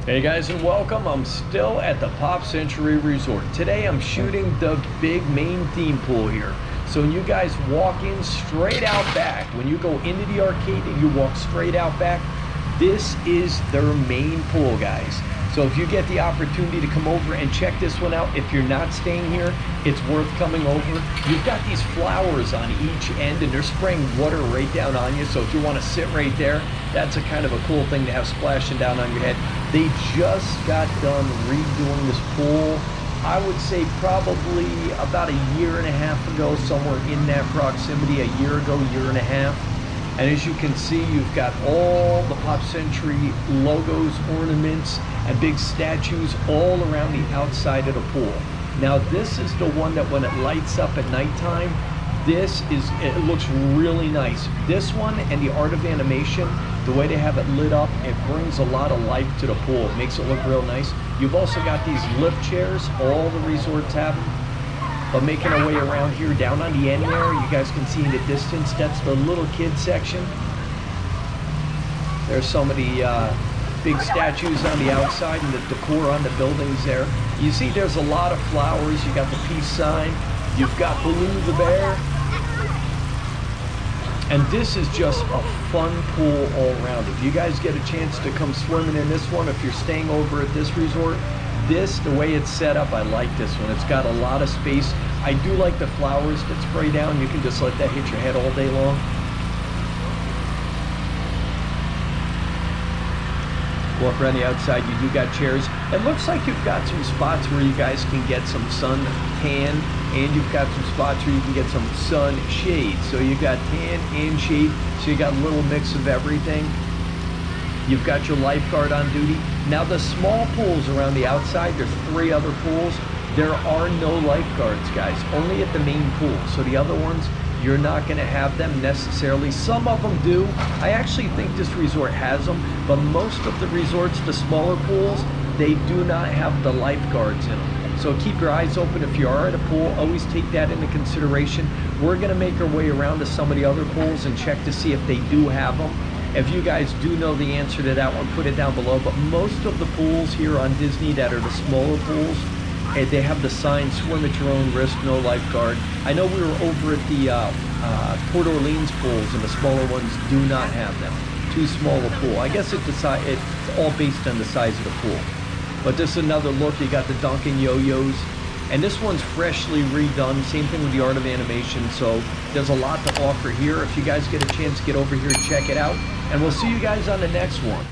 Hey guys, and welcome. I'm still at the Pop Century Resort. Today I'm shooting the big main theme pool here. So when you guys walk in straight out back, when you go into the arcade and you walk straight out back, this is their main pool, guys. So if you get the opportunity to come over and check this one out, if you're not staying here, it's worth coming over. You've got these flowers on each end and they're spraying water right down on you. So if you want to sit right there, that's a kind of a cool thing to have splashing down on your head. They just got done redoing this pool. I would say probably about a year and a half ago, somewhere in that proximity, a year ago, year and a half. And as you can see, you've got all the Pop Century logos, ornaments, and big statues all around the outside of the pool. Now this is the one that when it lights up at nighttime, it looks really nice. This one and the art of animation, the way they have it lit up, it brings a lot of life to the pool. It makes it look real nice. You've also got these lift chairs, all the resorts have them. But making our way around here, down on the end there, you guys can see in the distance, that's the little kid section. There's some of the big statues on the outside and the decor on the buildings there. You see there's a lot of flowers. You got the peace sign. You've got Baloo the bear. And this is just a fun pool all around. If you guys get a chance to come swimming in this one, if you're staying over at this resort, the way it's set up, I like this one. It's got a lot of space. I do like the flowers that spray down. You can just let that hit your head all day long. Walk around the outside, you do got chairs. It looks like you've got some spots where you guys can get some sun tan, and you've got some spots where you can get some sun shade. So you got tan and shade, so you got a little mix of everything. You've got your lifeguard on duty. Now the small pools around the outside, there's 3 other pools. There are no lifeguards, guys, only at the main pool. So the other ones, you're not gonna have them necessarily. Some of them do. I actually think this resort has them, but most of the resorts, the smaller pools, they do not have the lifeguards in them. So keep your eyes open if you are at a pool. Always take that into consideration. We're gonna make our way around to some of the other pools and check to see if they do have them. If you guys do know the answer to that one, put it down below. But most of the pools here on Disney that are the smaller pools, they have the sign, swim at your own risk, no lifeguard. I know we were over at the Port Orleans pools, and the smaller ones do not have them. Too small a pool. I guess it's all based on the size of the pool. But this is another look. You got the Dunkin' Yo-Yos. And this one's freshly redone. Same thing with the art of animation. So there's a lot to offer here. If you guys get a chance, get over here and check it out. And we'll see you guys on the next one.